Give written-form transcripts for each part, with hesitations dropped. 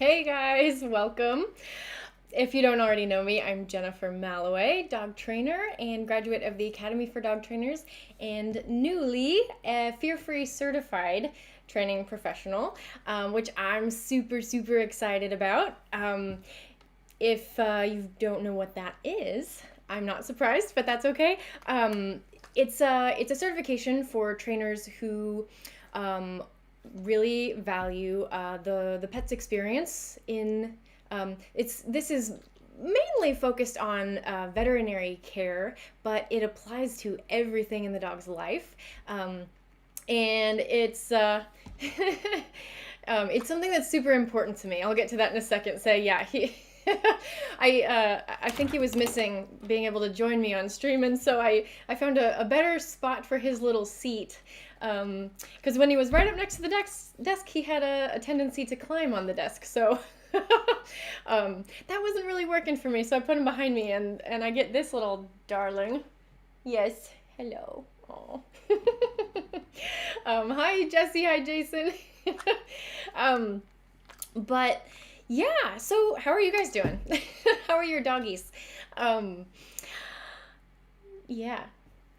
Hey guys, welcome. If you don't already know me, I'm Jennifer Malloway, dog trainer and graduate of the Academy for Dog Trainers and newly a fear-free certified training professional, which I'm super excited about. If you don't know what that is, I'm not surprised, but that's okay. It's a certification for trainers who really value the pet's experience in this is mainly focused on veterinary care, but it applies to everything in the dog's life. And it's something that's super important to me. I'll get to that in a second. So yeah, I think he was missing being able to join me on stream, and so I found a better spot for his little seat. Because when he was right up next to the desk, he had a tendency to climb on the desk. So that wasn't really working for me. So I put him behind me, and I get this little darling. Yes, hello. Oh. Hi Jesse. Hi Jason. But yeah. So how are you guys doing? How are your doggies? Yeah.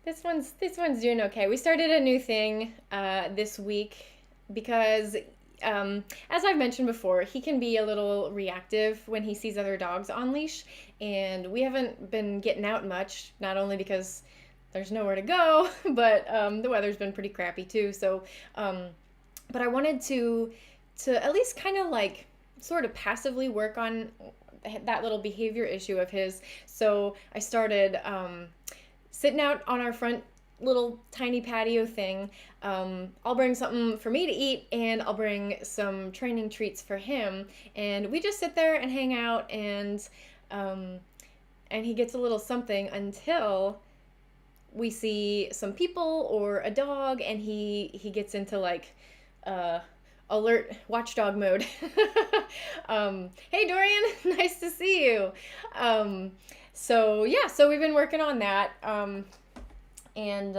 This one's doing okay. We started a new thing this week because, as I've mentioned before, he can be a little reactive when he sees other dogs on leash, and we haven't been getting out much. Not only because there's nowhere to go, but the weather's been pretty crappy too. So, but I wanted to at least kind of like sort of passively work on that little behavior issue of his. So I started sitting out on our front little tiny patio thing. I'll bring something for me to eat, and I'll bring some training treats for him, and we just sit there and hang out, and he gets a little something until we see some people or a dog, and he gets into like alert watchdog mode. Hey Dorian, nice to see you. So yeah, so we've been working on that, and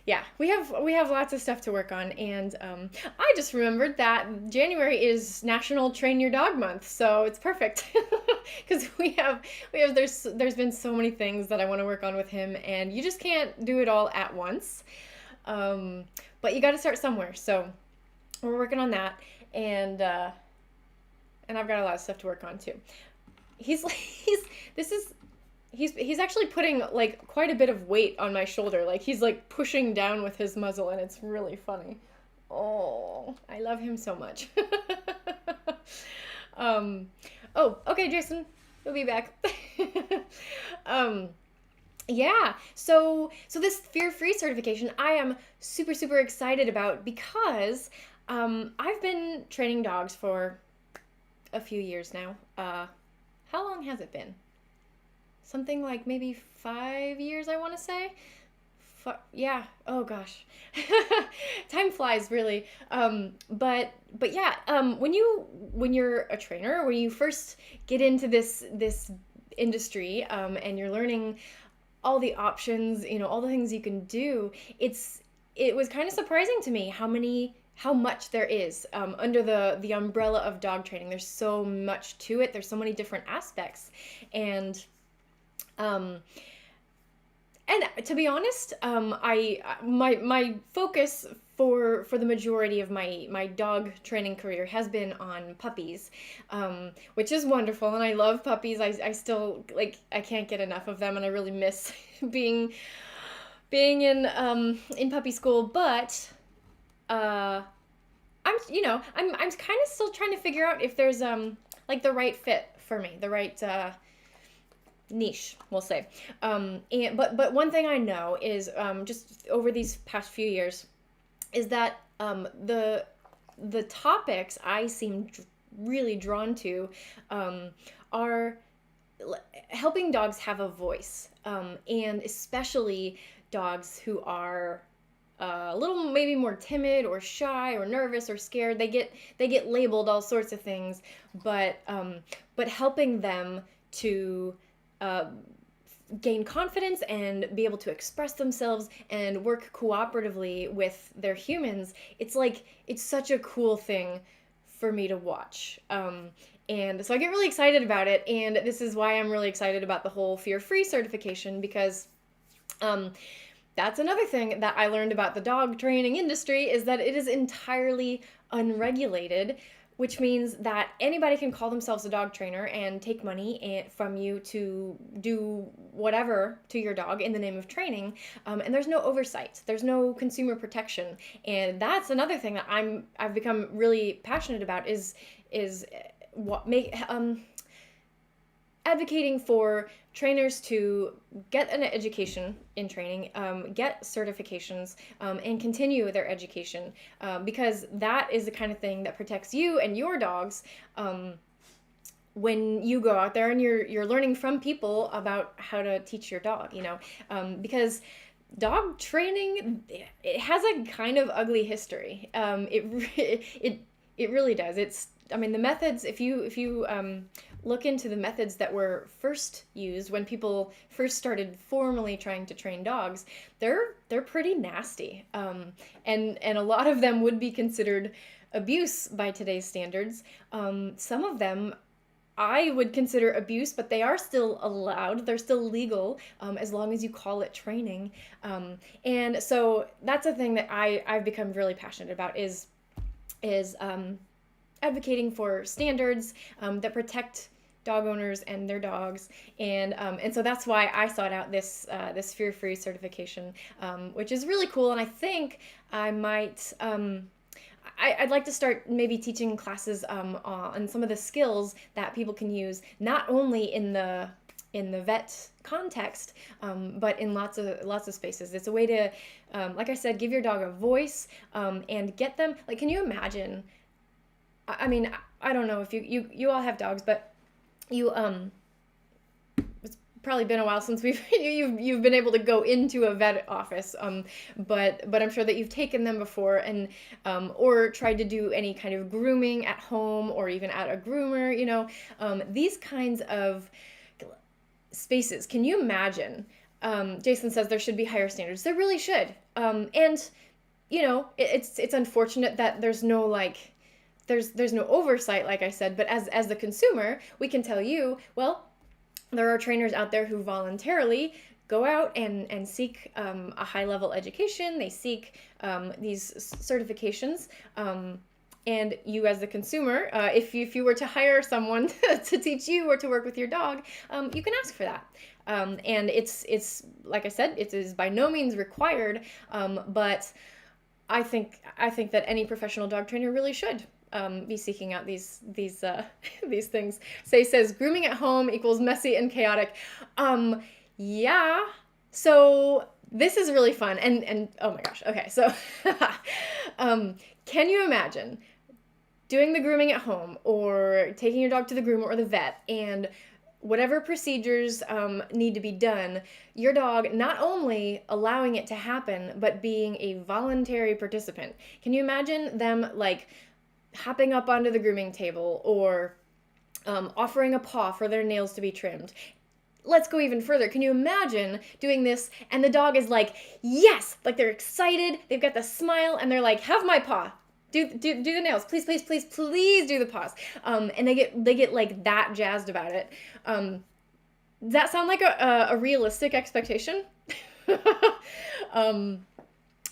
yeah, we have lots of stuff to work on, and I just remembered that January is National Train Your Dog Month, so it's perfect because there's been so many things that I want to work on with him, and you just can't do it all at once, but you got to start somewhere. So we're working on that, and I've got a lot of stuff to work on too. He's actually putting like quite a bit of weight on my shoulder. Like he's like pushing down with his muzzle, and it's really funny. Oh, I love him so much. Oh, okay, Jason, you'll be back. Yeah, so this fear-free certification I am super excited about because I've been training dogs for a few years now. How long has it been? Something like maybe 5 years, I want to say. Yeah. Oh gosh, time flies really. But yeah. When you're a trainer, when you first get into this industry, and you're learning all the options, all the things you can do, it was kind of surprising to me how much there is under the umbrella of dog training. There's so much to it. There's so many different aspects, and to be honest, my focus for the majority of my dog training career has been on puppies, which is wonderful, and I love puppies. I still I can't get enough of them, and I really miss being in puppy school. But I'm kind of still trying to figure out if there's like the right fit for me, the right niche, we'll say. But one thing I know is just over these past few years is that the topics I seem really drawn to are helping dogs have a voice, and especially dogs who are a little maybe more timid or shy or nervous or scared. They get labeled all sorts of things, but helping them to gain confidence and be able to express themselves and work cooperatively with their humans. It's such a cool thing for me to watch. And so I get really excited about it, and this is why I'm really excited about the whole fear-free certification, because that's another thing that I learned about the dog training industry, is that it is entirely unregulated, which means that anybody can call themselves a dog trainer and take money from you to do whatever to your dog in the name of training, and there's no oversight, there's no consumer protection. And that's another thing that I've become really passionate about, is what make advocating for trainers to get an education in training, get certifications, and continue their education, because that is the kind of thing that protects you and your dogs when you go out there and you're learning from people about how to teach your dog, because dog training, it has a kind of ugly history. It really does. The methods, if you look into the methods that were first used when people first started formally trying to train dogs, they're pretty nasty. And a lot of them would be considered abuse by today's standards. Some of them I would consider abuse, but they are still allowed. They're still legal, as long as you call it training. And so that's a thing that I've become really passionate about, is advocating for standards that protect dog owners and their dogs, and so that's why I sought out this fear-free certification, which is really cool. And I think I might I'd like to start maybe teaching classes on some of the skills that people can use, not only in the vet context, but in lots of spaces. It's a way to, like I said, give your dog a voice, and get them, like, can you imagine? I don't know if you all have dogs, but it's probably been a while since you've been able to go into a vet office, but I'm sure that you've taken them before, and or tried to do any kind of grooming at home or even at a groomer, these kinds of spaces. Can you imagine? Jason says there should be higher standards. There really should, and it's unfortunate that there's no there's no oversight, like I said, but as the consumer, we can tell you, well, there are trainers out there who voluntarily go out and seek a high-level education. They seek these certifications, and you as the consumer, if you were to hire someone to teach you or to work with your dog, you can ask for that. And it's like I said, it is by no means required, but I think that any professional dog trainer really should be seeking out these things. Say says grooming at home equals messy and chaotic. Yeah. So this is really fun, and oh my gosh. Okay, so can you imagine doing the grooming at home, or taking your dog to the groomer or the vet, and whatever procedures need to be done, your dog not only allowing it to happen, but being a voluntary participant? Can you imagine them hopping up onto the grooming table, or offering a paw for their nails to be trimmed? Let's go even further. Can you imagine doing this and the dog is like, yes, they're excited, they've got the smile, and they're like, have my paw. Do the nails, please, please, please, please do the paws. And they get that jazzed about it. Does that sound like a realistic expectation?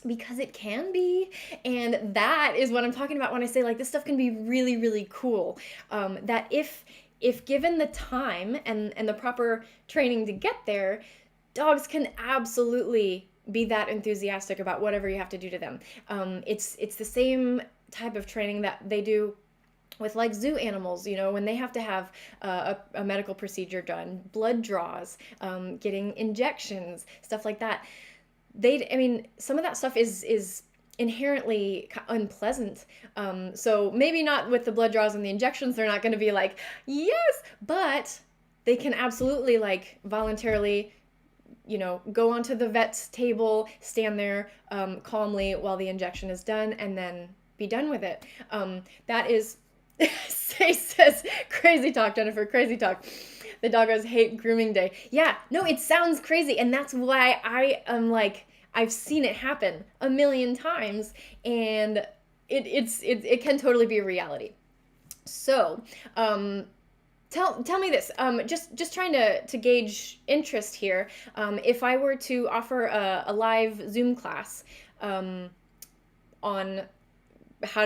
Because it can be, and that is what I'm talking about when I say this stuff can be really, really cool. That if given the time and the proper training to get there, dogs can absolutely be that enthusiastic about whatever you have to do to them. It's the same type of training that they do with zoo animals, when they have to have a medical procedure done, blood draws, getting injections, stuff like that. Some of that stuff is inherently unpleasant. So maybe not with the blood draws and the injections, they're not going to be like, yes, but they can absolutely voluntarily, go onto the vet's table, stand there calmly while the injection is done, and then be done with it. That is, Say says, crazy talk, Jennifer, crazy talk. The doggos hate grooming day. Yeah, no, it sounds crazy, and that's why I am I've seen it happen a million times, and it can totally be a reality. So, tell me this. Just trying to gauge interest here. If I were to offer a live Zoom class, on how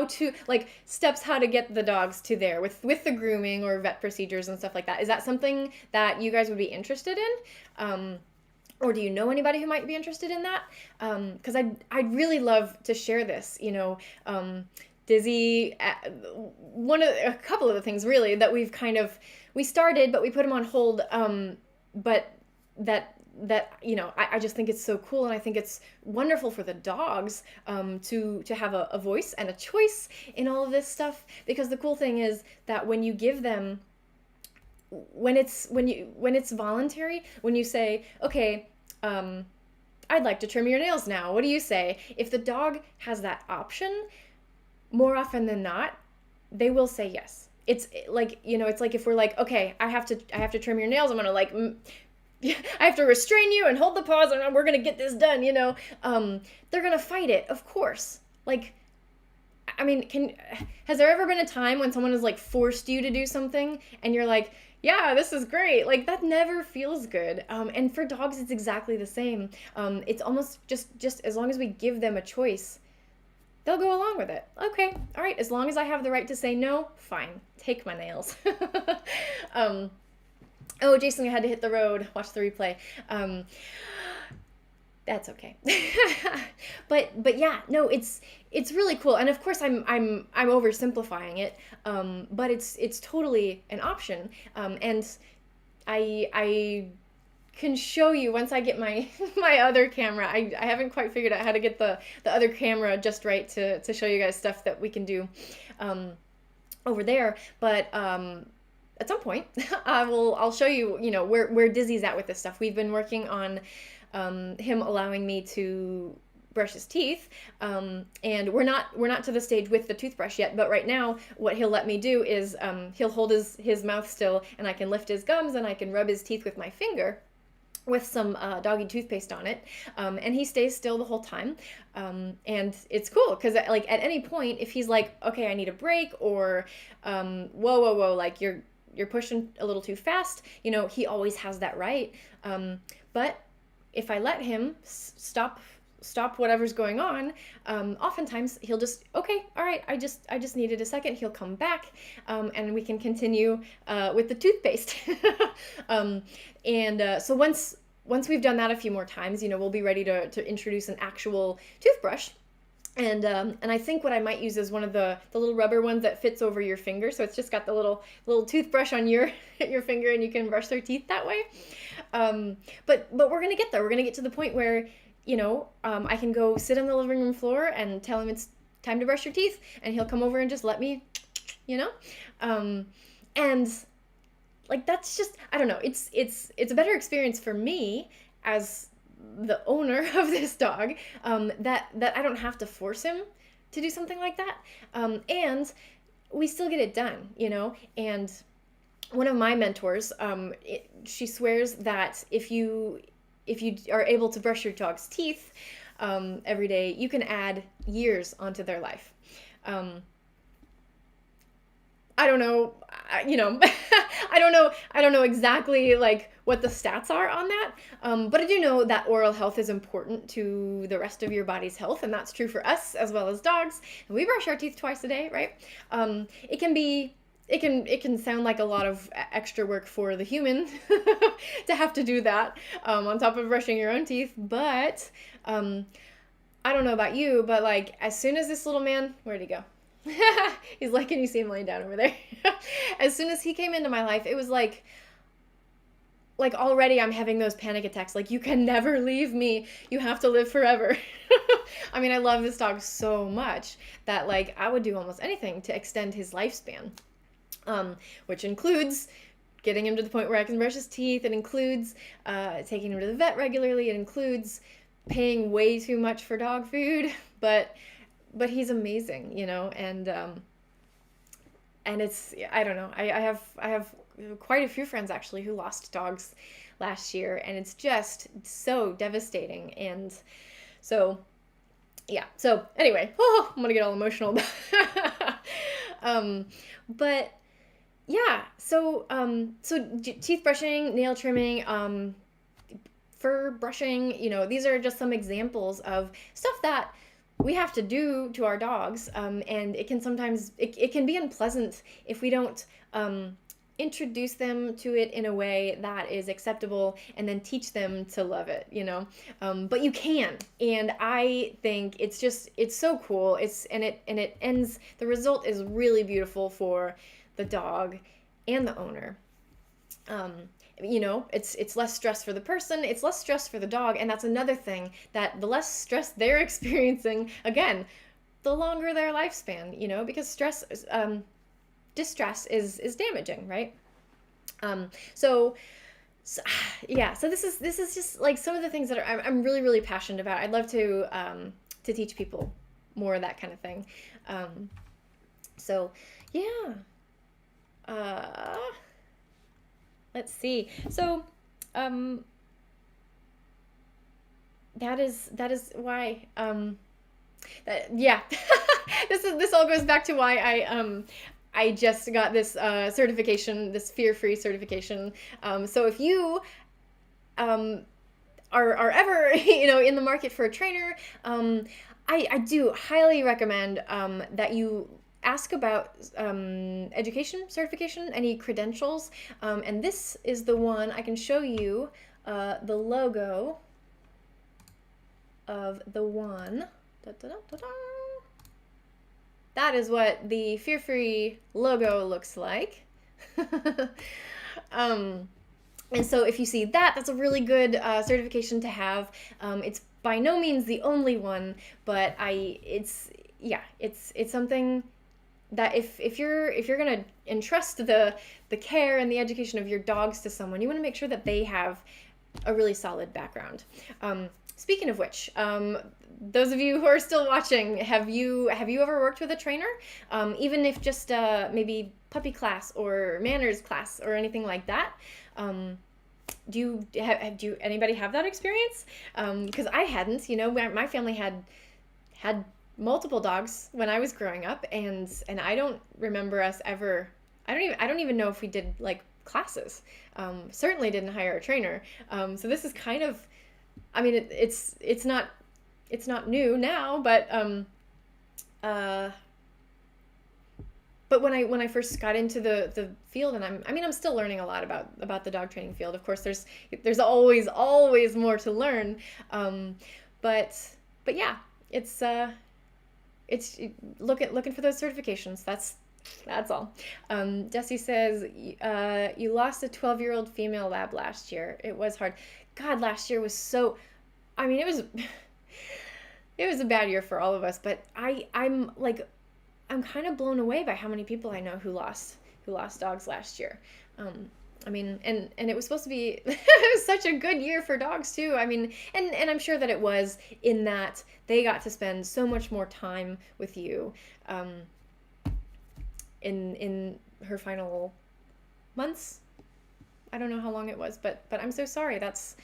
to like steps how to get the dogs to there with the grooming or vet procedures and stuff like that, is that something that you guys would be interested in? Or do you know anybody who might be interested in that? Because I'd really love to share this. Dizzy, a couple of the things really that we started, but we put them on hold. But I just think it's so cool, and I think it's wonderful for the dogs, to have a voice and a choice in all of this stuff. Because the cool thing is that when you give them, when it's voluntary, when you say, okay, I'd like to trim your nails now, what do you say? If the dog has that option, more often than not, they will say yes. It's like, it's like if we're like, okay, I have to trim your nails, I'm gonna like, I have to restrain you and hold the paws, and we're gonna get this done, they're gonna fight it, of course. Like, I mean, has there ever been a time when someone has like forced you to do something and you're like, yeah, this is great? Like, that never feels good. And for dogs, it's exactly the same. It's almost just as long as we give them a choice, they'll go along with it. Okay, all right, as long as I have the right to say no, fine, take my nails. Oh, Jason, I had to hit the road. Watch the replay. That's okay. but yeah, no, it's really cool. And of course I'm oversimplifying it. But it's totally an option. And I can show you once I get my my other camera. I haven't quite figured out how to get the other camera just right to show you guys stuff that we can do over there. But at some point, I'll show you, where Dizzy's at with this stuff. We've been working on him allowing me to brush his teeth, and we're not to the stage with the toothbrush yet. But right now, what he'll let me do is he'll hold his mouth still, and I can lift his gums, and I can rub his teeth with my finger with some doggy toothpaste on it, and he stays still the whole time, and it's cool because like at any point, if he's like, okay, I need a break, or whoa, like you're pushing a little too fast, he always has that right. But if I let him stop whatever's going on, oftentimes he'll just, okay, all right, I just needed a second. He'll come back, and we can continue with the toothpaste. So once we've done that a few more times, we'll be ready to introduce an actual toothbrush. And I think what I might use is one of the little rubber ones that fits over your finger, so it's just got the little toothbrush on your finger, and you can brush their teeth that way. But we're gonna get there. We're gonna get to the point where I can go sit on the living room floor and tell him it's time to brush your teeth, and he'll come over and just let me, and like that's just, I don't know. It's a better experience for me as the owner of this dog, that I don't have to force him to do something like that, and we still get it done, and one of my mentors, she swears that if you are able to brush your dog's teeth every day, you can add years onto their life. I don't know, I don't know exactly like what the stats are on that, but I do know that oral health is important to the rest of your body's health, and that's true for us as well as dogs. And we brush our teeth twice a day, right? It can sound like a lot of extra work for the human to have to do that, on top of brushing your own teeth, but I don't know about you, but like as soon as this little man, where'd he go? He's like, can you see him laying down over there? As soon as he came into my life, it was like already I'm having those panic attacks. Like, you can never leave me. You have to live forever. I mean, I love this dog so much that like I would do almost anything to extend his lifespan, which includes getting him to the point where I can brush his teeth. It includes taking him to the vet regularly. It includes paying way too much for dog food, but he's amazing, and it's, I don't know. I have quite a few friends actually who lost dogs last year, and it's just so devastating. And so, yeah. So anyway, I'm gonna get all emotional. But yeah, so teeth brushing, nail trimming, fur brushing, these are just some examples of stuff that we have to do to our dogs, and it can sometimes it can be unpleasant if we don't introduce them to it in a way that is acceptable and then teach them to love it. But you can, and I think it's so cool. It ends, the result is really beautiful for the dog and the owner. It's less stress for the person, it's less stress for the dog, and that's another thing, that the less stress they're experiencing, again, the longer their lifespan, because distress is damaging, right? So yeah, so this is just like some of the things that I'm really, really passionate about. I'd love to teach people more of that kind of thing. So yeah. Let's see. So, that is why, yeah. This all goes back to why I just got this certification, this fear-free certification. So if you are ever in the market for a trainer, I do highly recommend that you ask about education, certification, any credentials, and this is the one. I can show you the logo of the one. Da-da-da-da-da. That is what the Fear-Free logo looks like. And so if you see that, that's a really good certification to have. It's by no means the only one, but it's something that if you're gonna entrust the care and the education of your dogs to someone, you want to make sure that they have a really solid background. Speaking of which, those of you who are still watching, have you ever worked with a trainer? Even if just maybe puppy class or manners class or anything like that. Do anybody have that experience? Because I hadn't. My family had multiple dogs when I was growing up, and I don't remember us ever. I don't even know if we did like classes. Certainly didn't hire a trainer. So this is kind of, I mean, it's not new now, but when I first got into the field, and I'm still learning a lot about the dog training field. Of course, there's always more to learn. But yeah, it's looking for those certifications. That's all. Jesse says, you lost a 12-year-old female lab last year. It was hard. God, last year was so, I mean, it was a bad year for all of us, but I'm kind of blown away by how many people I know who lost dogs last year. I mean, and it was supposed to be it was such a good year for dogs too. I mean, and I'm sure that it was, in that they got to spend so much more time with you in her final months. I don't know how long it was, but I'm so sorry. Losing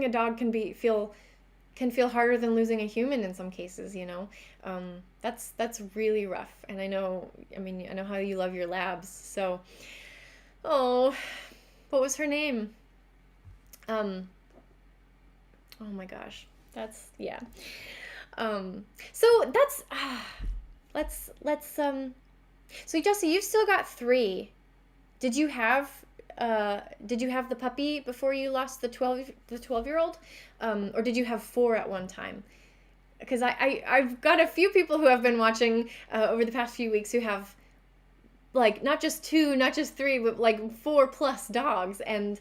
a dog can feel harder than losing a human in some cases, that's really rough. And I know how you love your labs. So, what was her name? Oh my gosh, yeah. So that's, so Jesse, you've still got 3. Did you have the puppy before you lost the 12-year-old? Or did you have 4 at one time? Because I've got a few people who have been watching over the past few weeks who have, like, not just 2, not just 3, but like 4+ dogs, and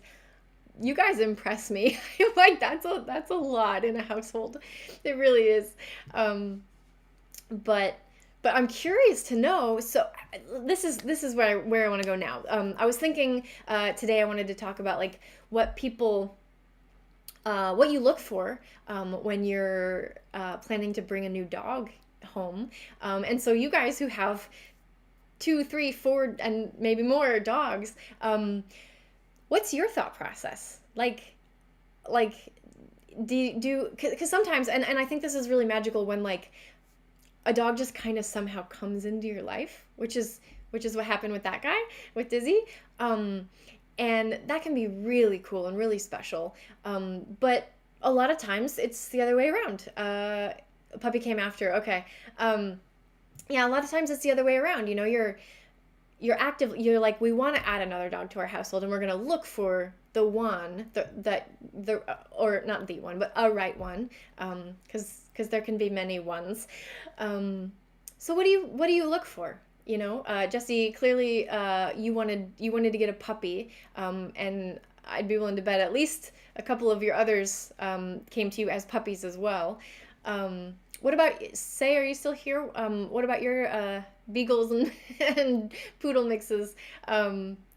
you guys impress me. Like, that's a lot in a household. It really is. But I'm curious to know. So this is where I want to go now. I was thinking today I wanted to talk about like what you look for when you're planning to bring a new dog home. And so you guys who have 2, 3, 4, and maybe more dogs, what's your thought process? Like do because sometimes, and I think this is really magical when, like, a dog just kind of somehow comes into your life, which is what happened with that guy, with Dizzy. And that can be really cool and really special. But a lot of times it's the other way around. A puppy came after. Okay. Yeah, a lot of times it's the other way around. You know, you're active. You're like, we want to add another dog to our household, and we're gonna look for the one or not the one, but a right one, because there can be many ones. So what do you look for? You know, Jesse, clearly you wanted to get a puppy, and I'd be willing to bet at least a couple of your others came to you as puppies as well. What about, Say, are you still here? What about your beagles and and poodle mixes?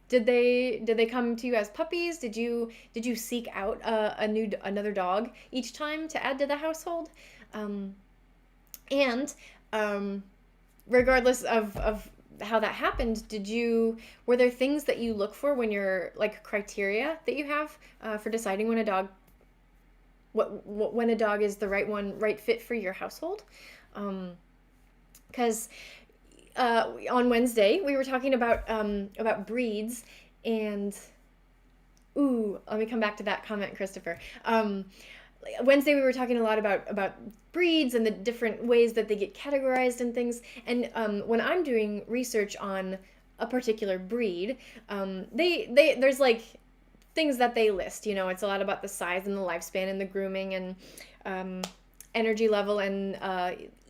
Did they come to you as puppies? Did you seek out another dog each time to add to the household? And regardless of how that happened, were there things that you look for when you're, like, criteria that you have for deciding when a dog when a dog is the right fit for your household? Because on Wednesday we were talking about breeds, and let me come back to that comment, Christopher. Wednesday we were talking a lot about breeds and the different ways that they get categorized and things. And when I'm doing research on a particular breed, there's like things that they list. You know, it's a lot about the size and the lifespan and the grooming and energy level and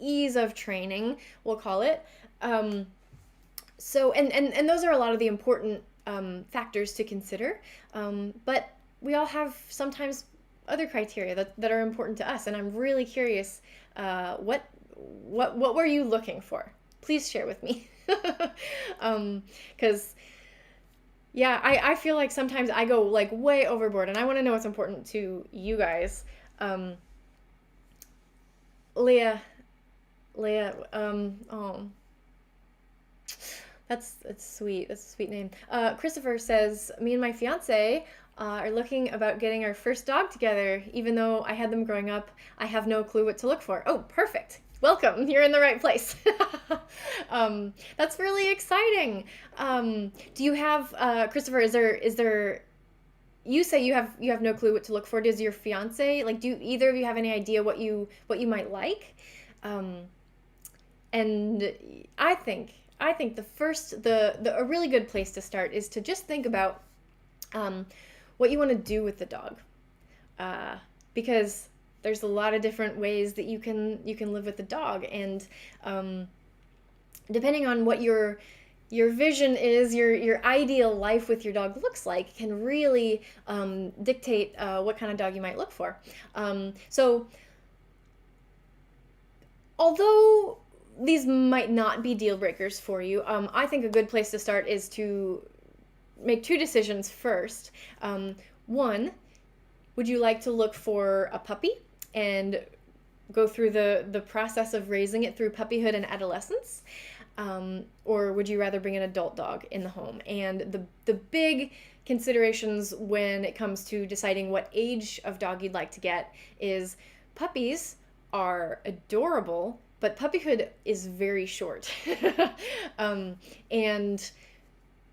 ease of training, we'll call it. So and those are a lot of the important factors to consider. But we all have sometimes other criteria that are important to us, and I'm really curious, what were you looking for? Please share with me. Because yeah, I feel like sometimes I go like way overboard, and I want to know what's important to you guys. Leah, oh, that's sweet. That's a sweet name. Christopher says, me and my fiance are looking about getting our first dog together. Even though I had them growing up, I have no clue what to look for. Oh, perfect. Welcome. You're in the right place. That's really exciting. Do you have, Christopher, is there, you say you have no clue what to look for. Does your fiance, like, do either of you have any idea what you might like? And I think a really good place to start is to just think about what you want to do with the dog, because there's a lot of different ways that you can live with the dog, and depending on what your vision is, your ideal life with your dog looks like, can really dictate what kind of dog you might look for. So although these might not be deal breakers for you, I think a good place to start is to make two decisions first. One, would you like to look for a puppy and go through the process of raising it through puppyhood and adolescence? Or would you rather bring an adult dog in the home? And the big considerations when it comes to deciding what age of dog you'd like to get is puppies are adorable, but puppyhood is very short. And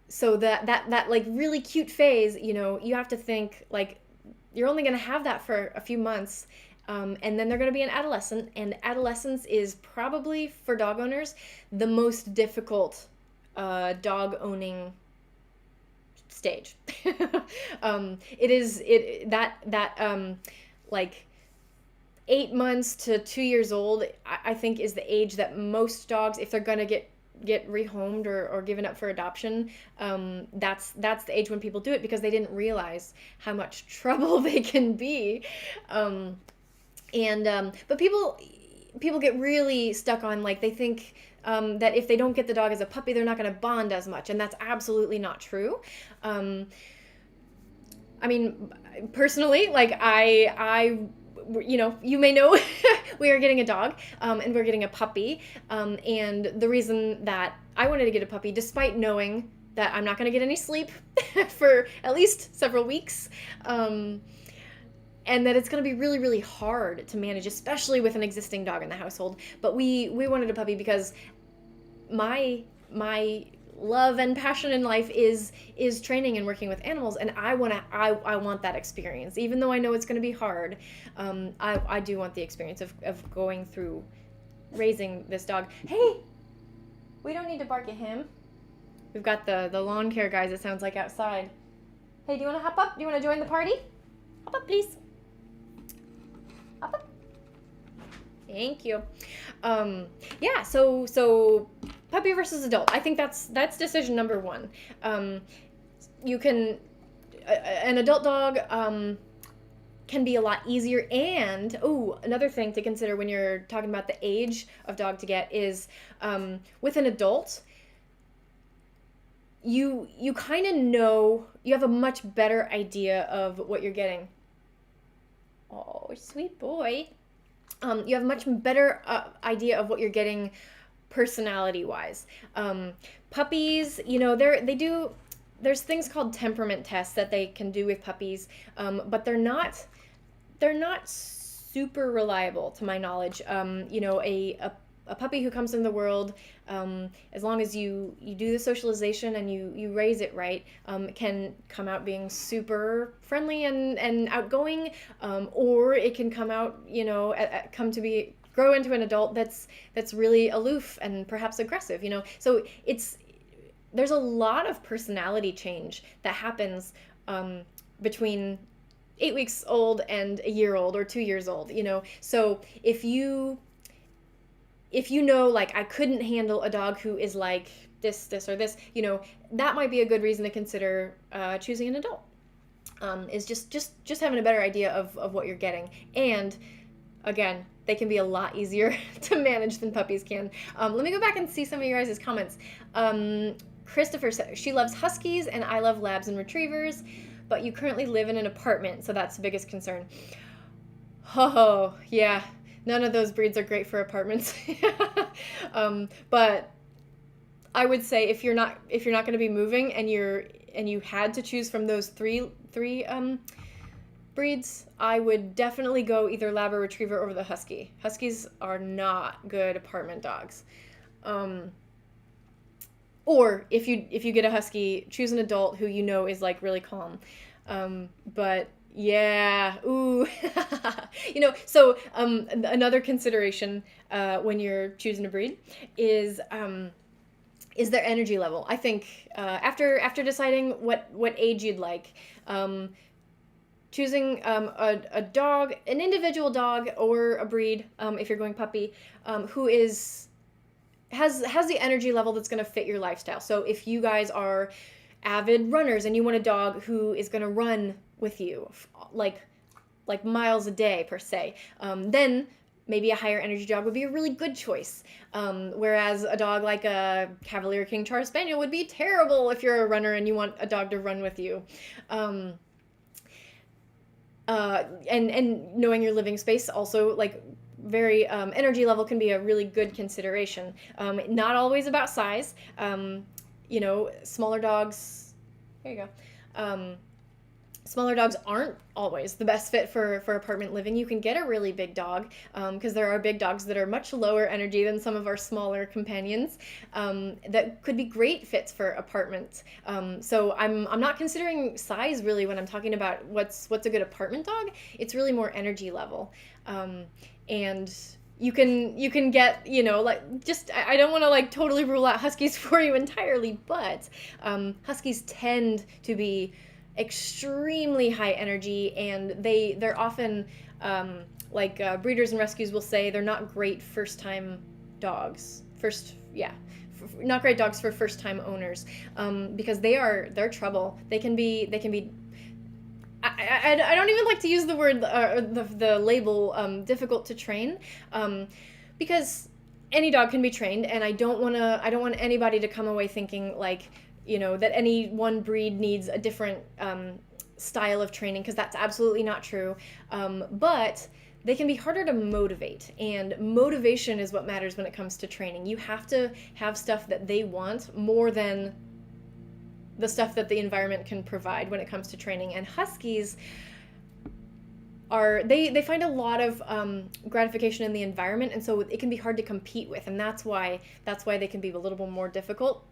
so that like really cute phase, you know, you have to think like you're only going to have that for a few months. And then they're going to be an adolescent, and adolescence is probably, for dog owners, the most difficult dog owning stage. Like 8 months to 2 years old, I think, is the age that most dogs, if they're going to get rehomed or given up for adoption, that's the age when people do it, because they didn't realize how much trouble they can be. But people get really stuck on, like, they think that if they don't get the dog as a puppy, they're not going to bond as much, and that's absolutely not true. I mean, personally, like, I you know, you may know, we are getting a dog, and we're getting a puppy, and the reason that I wanted to get a puppy, despite knowing that I'm not going to get any sleep for at least several weeks, and that it's going to be really, really hard to manage, especially with an existing dog in the household. But we wanted a puppy because my love and passion in life is training and working with animals, and I want that experience, even though I know it's going to be hard. I do want the experience of going through raising this dog. Hey, we don't need to bark at him. We've got the lawn care guys, it sounds like, outside. Hey, do you want to hop up? Do you want to join the party? Hop up, please. Hop up. Thank you. Yeah, so puppy versus adult. I think that's decision number one. You can, an adult dog can be a lot easier. And, another thing to consider when you're talking about the age of dog to get is, with an adult, you kind of know, you have a much better idea of what you're getting. Oh, sweet boy. You have a much better idea of what you're getting personality-wise. Puppies, there's things called temperament tests that they can do with puppies, but they're not super reliable to my knowledge. A puppy who comes into the world, as long as you do the socialization and you raise it right, can come out being super friendly and outgoing, or it can come out, grow into an adult that's really aloof and perhaps aggressive, So there's a lot of personality change that happens between 8 weeks old and a year old or 2 years old, So if you know, like, I couldn't handle a dog who is like this, or this, that might be a good reason to consider choosing an adult. Is just having a better idea of what you're getting. And again, they can be a lot easier to manage than puppies can. Let me go back and see some of your guys' comments. Christopher said, she loves huskies and I love labs and retrievers, but you currently live in an apartment, so that's the biggest concern. Oh, yeah. None of those breeds are great for apartments. But I would say if you're not going to be moving and you had to choose from those three breeds, I would definitely go either Lab or Retriever over the Husky. Huskies are not good apartment dogs. Or if you get a Husky, choose an adult who is like really calm. But yeah, ooh. So another consideration when you're choosing a breed is their energy level. I think after deciding what age you'd like, choosing a dog, an individual dog or a breed, if you're going puppy, who has the energy level that's going to fit your lifestyle. So if you guys are avid runners and you want a dog who is going to run with you like miles a day per se, then maybe a higher energy dog would be a really good choice. Whereas a dog like a Cavalier King Charles Spaniel would be terrible if you're a runner and you want a dog to run with you. And knowing your living space also, like, very energy level can be a really good consideration. Not always about size. Smaller dogs, there you go. Smaller dogs aren't always the best fit for apartment living. You can get a really big dog, because there are big dogs that are much lower energy than some of our smaller companions, that could be great fits for apartments. So I'm not considering size really when I'm talking about what's a good apartment dog. It's really more energy level. And you can get, I don't want to totally rule out Huskies for you entirely, but Huskies tend to be extremely high energy, and they're often breeders and rescues will say they're not great first-time dogs. Not great dogs for first-time owners, because they're trouble. They can be. I don't even like to use the word the label difficult to train, because any dog can be trained, and I don't want anybody to come away thinking that any one breed needs a different style of training, because that's absolutely not true. But they can be harder to motivate, and motivation is what matters when it comes to training. You have to have stuff that they want more than the stuff that the environment can provide when it comes to training. And Huskies they find a lot of gratification in the environment, and so it can be hard to compete with, and that's why they can be a little bit more difficult.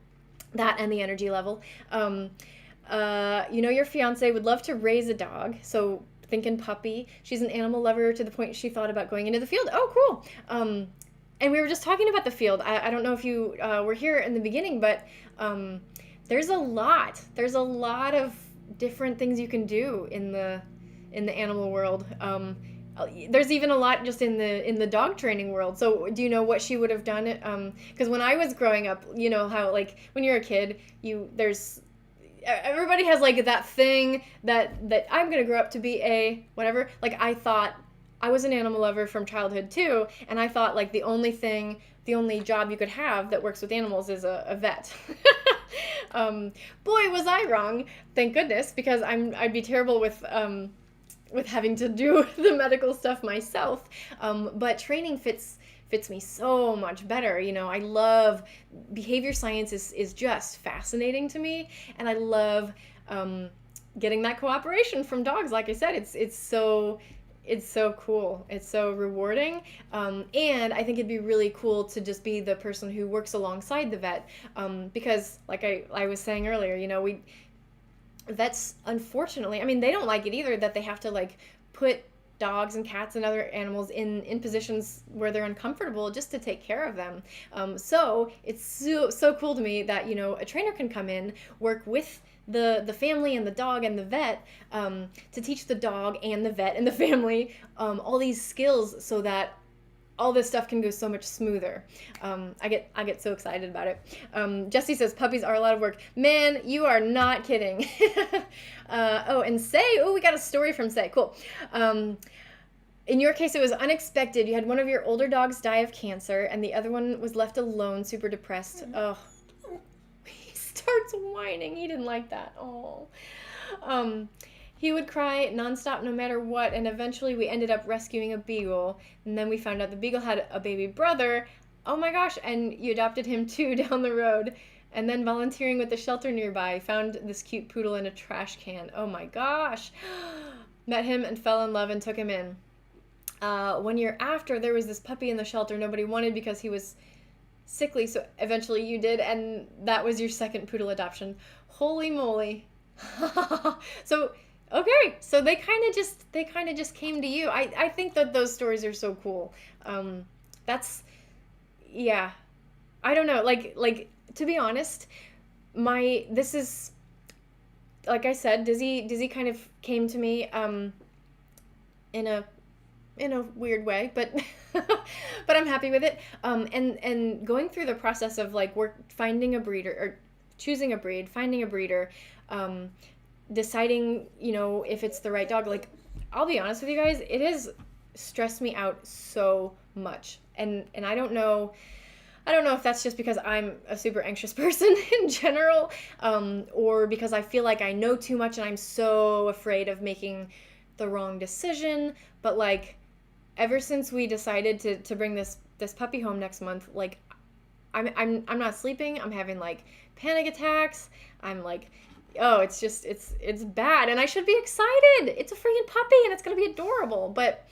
That and the energy level. Your fiance would love to raise a dog, so thinking puppy. She's an animal lover to the point she thought about going into the field. Oh, cool. And we were just talking about the field. I don't know if you were here in the beginning, but there's a lot of different things you can do in the animal world. There's even a lot just in the dog training world. So do you know what she would have done? Because when I was growing up, you know how, like, when you're a kid, everybody has like that thing that I'm gonna grow up to be a whatever. Like, I thought I was an animal lover from childhood too, and I thought like the only job you could have that works with animals is a vet. Boy, was I wrong. Thank goodness, because I'd be terrible with having to do the medical stuff myself. But training fits me so much better. You know, I love behavior science is just fascinating to me, and I love getting that cooperation from dogs. Like I said, it's so cool. It's so rewarding. And I think it'd be really cool to just be the person who works alongside the vet. Because like I was saying earlier, you know, vets, unfortunately, I mean, they don't like it either that they have to like put dogs and cats and other animals in positions where they're uncomfortable just to take care of them. So it's so cool to me that, you know, a trainer can come in, work with the family and the dog and the vet, to teach the dog and the vet and the family all these skills so that all this stuff can go so much smoother. I get so excited about it. Jesse says puppies are a lot of work. Man, you are not kidding. And we got a story from Say. Cool. In your case, it was unexpected. You had one of your older dogs die of cancer, and the other one was left alone, super depressed. Oh, he starts whining. He didn't like that. Oh. He would cry nonstop no matter what, and eventually we ended up rescuing a beagle, and then we found out the beagle had a baby brother. Oh my gosh, and you adopted him too down the road, and then volunteering with the shelter nearby, found this cute poodle in a trash can. Oh my gosh. Met him and fell in love and took him in. 1 year after, there was this puppy in the shelter nobody wanted because he was sickly, so eventually you did, and that was your second poodle adoption. Holy moly. Okay, so they kind of just came to you. I think that those stories are so cool. Yeah. I don't know, like to be honest, this is, like I said, Dizzy kind of came to me in a weird way, but but I'm happy with it. And going through the process of like finding a breeder, or choosing a breed, finding a breeder, deciding, you know, if it's the right dog. Like, I'll be honest with you guys, it has stressed me out so much. And I don't know if that's just because I'm a super anxious person in general, or because I feel like I know too much and I'm so afraid of making the wrong decision. But like, ever since we decided to bring this puppy home next month, like, I'm not sleeping. I'm having like panic attacks. I'm like, oh, it's bad, and I should be excited. It's a freaking puppy, and it's gonna be adorable. But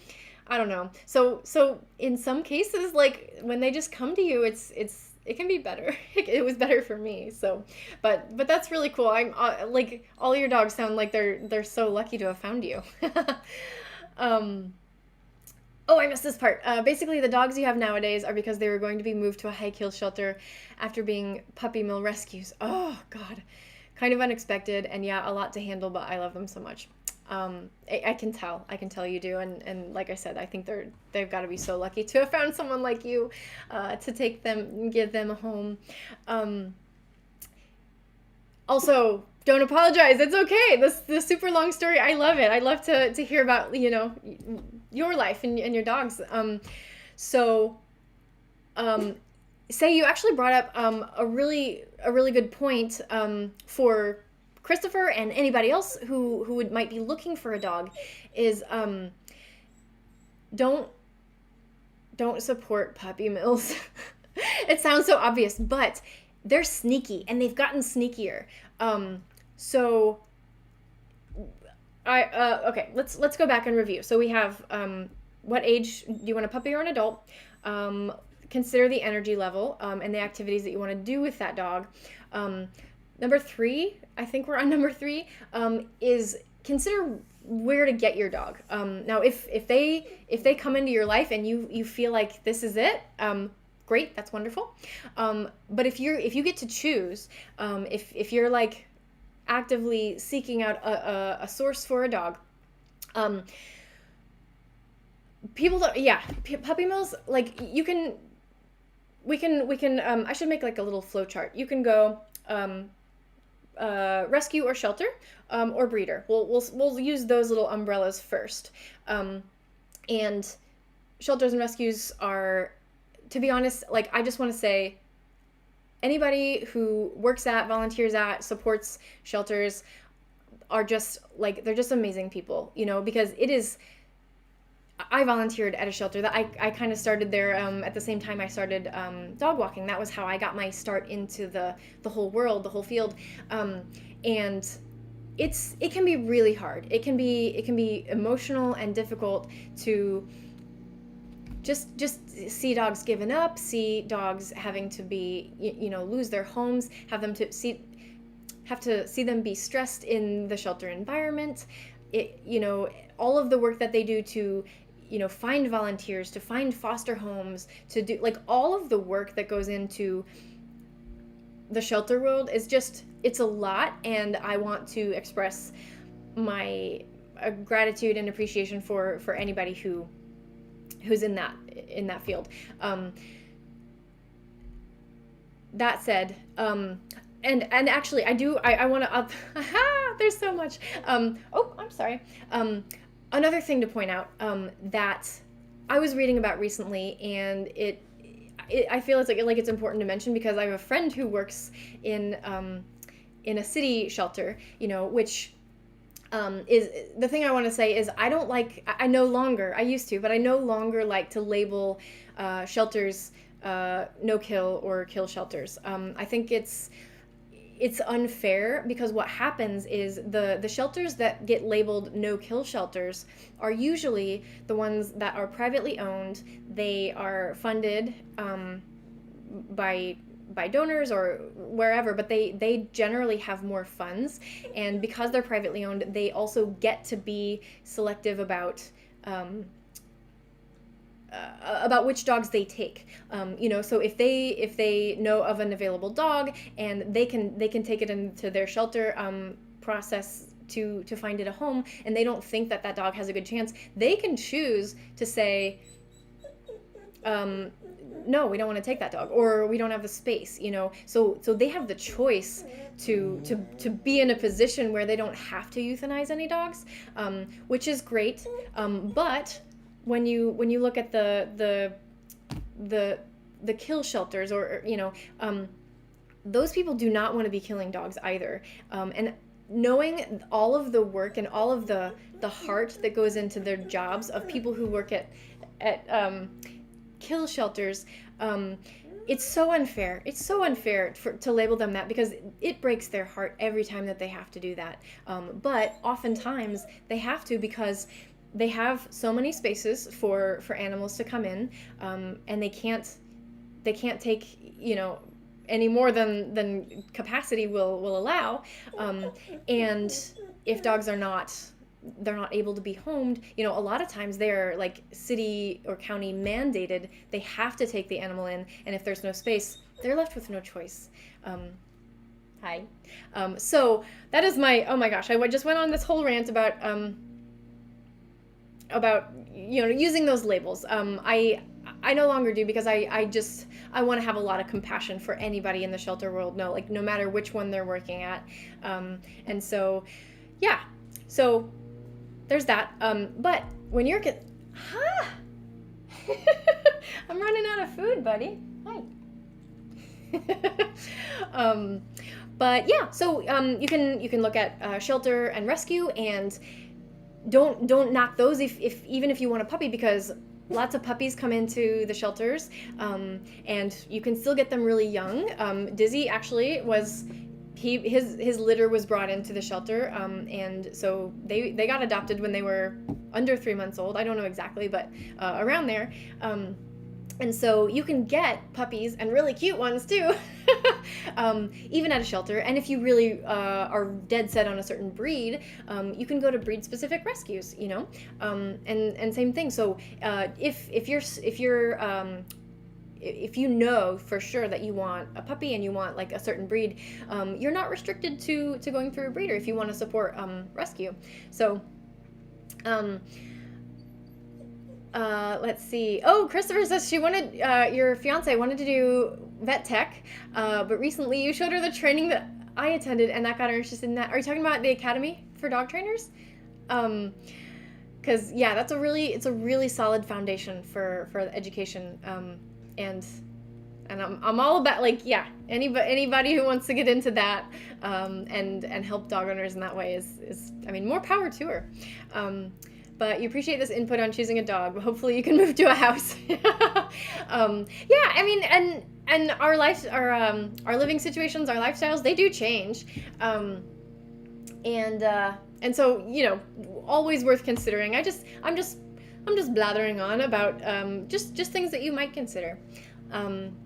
I don't know. So in some cases, like when they just come to you, it can be better. It was better for me. So, but that's really cool. I'm like, all your dogs sound like they're so lucky to have found you. Oh, I missed this part. Basically, the dogs you have nowadays are because they were going to be moved to a high-kill shelter after being puppy mill rescues. Oh, God. Kind of unexpected, and yeah, a lot to handle, but I love them so much. I can tell you do, and like I said, I think they've got to be so lucky to have found someone like you to take them and give them a home. Also, don't apologize. It's okay. This super long story, I love it. I love to hear about, you know, your life and your dogs. Say you actually brought up a really good point for Christopher and anybody else who might be looking for a dog, is don't support puppy mills. It sounds so obvious, but they're sneaky, and they've gotten sneakier. So Okay, let's go back and review. So we have what age do you want a puppy or an adult? Consider the energy level and the activities that you want to do with that dog. Number 3, I think we're on number 3, is consider where to get your dog. Now, if they come into your life and you feel like this is it, great, that's wonderful. But if you get to choose, if you're like actively seeking out a source for a dog, people don't, yeah, puppy mills, like we can I should make like a little flow chart. You can go rescue or shelter, or breeder. We'll use those little umbrellas first. And shelters and rescues are, to be honest, like, I just want to say, anybody who works at, volunteers at, supports shelters are just like, they're just amazing people, because it is. I volunteered at a shelter that I kind of started there at the same time I started dog walking. That was how I got my start into the whole world, the whole field, and it can be really hard. It can be emotional and difficult to just see dogs given up, see dogs having to be lose their homes, have to see them be stressed in the shelter environment. All of the work that they do to find volunteers, to find foster homes, to do like all of the work that goes into the shelter world is just, it's a lot. And I want to express my gratitude and appreciation for anybody who's in that field. That said, and actually I want to up there's so much. I'm sorry. Another thing to point out that I was reading about recently, and I feel it's like it's important to mention, because I have a friend who works in a city shelter, which is the thing I want to say is I used to, but I no longer like to label shelters no kill or kill shelters. I think it's unfair, because what happens is the shelters that get labeled no-kill shelters are usually the ones that are privately owned. They are funded by donors or wherever, but they generally have more funds, and because they're privately owned, they also get to be selective about which dogs they take. So if they know of an available dog and they can take it into their shelter process to find it a home, and they don't think that dog has a good chance, they can choose to say, no, we don't want to take that dog, or we don't have the space, so they have the choice to be in a position where they don't have to euthanize any dogs, which is great. But when you look at the kill shelters, or those people do not want to be killing dogs either. And knowing all of the work and all of the heart that goes into their jobs of people who work at kill shelters, it's so unfair. It's so unfair to label them that, because it breaks their heart every time that they have to do that. But oftentimes they have to, because they have so many spaces for animals to come in, and they can't take any more than capacity will allow. And if dogs are not able to be homed, a lot of times they're like city or county mandated. They have to take the animal in, and if there's no space, they're left with no choice. Hi. So that is oh my gosh, I just went on this whole rant about using those labels. I no longer do, because I want to have a lot of compassion for anybody in the shelter world, no matter which one they're working at. And so, yeah, so there's that. But when you're I'm running out of food, buddy. Hi. But yeah, so you can look at shelter and rescue, and don't knock those even if you want a puppy, because lots of puppies come into the shelters, and you can still get them really young. Dizzy actually was his litter was brought into the shelter, and so they got adopted when they were under 3 months old. I don't know exactly, but around there. And so you can get puppies, and really cute ones too, even at a shelter. And if you really are dead set on a certain breed, you can go to breed specific rescues, and same thing. So if you know for sure that you want a puppy and you want like a certain breed, you're not restricted to going through a breeder if you want to support rescue. So let's see. Oh, Christopher says she wanted, your fiance wanted to do vet tech, but recently you showed her the training that I attended, and that got her interested in that. Are you talking about the Academy for Dog Trainers? Because yeah, it's a really solid foundation for education. And I'm all about, like, yeah, anybody who wants to get into that, and help dog owners in that way is I mean, more power to her. But you appreciate this input on choosing a dog. But hopefully you can move to a house. Yeah, I mean, and our life, our living situations, our lifestyles, they do change, and so always worth considering. I'm just blathering on about just things that you might consider.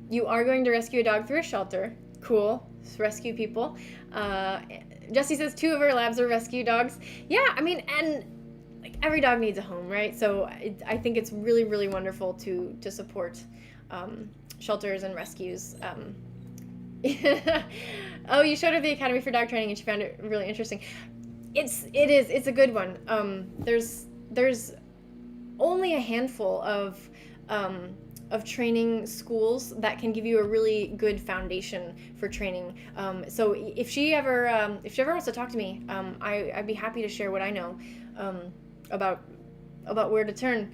You are going to rescue a dog through a shelter. Cool. Rescue people. Jesse says 2 of her labs are rescue dogs. Yeah, I mean, and like every dog needs a home, right? So I think it's really, really wonderful to support shelters and rescues. Oh, you showed her the Academy for Dog Training and she found it really interesting. It's a good one. There's only a handful of training schools that can give you a really good foundation for training. So if she ever wants to talk to me, I'd be happy to share what I know about where to turn.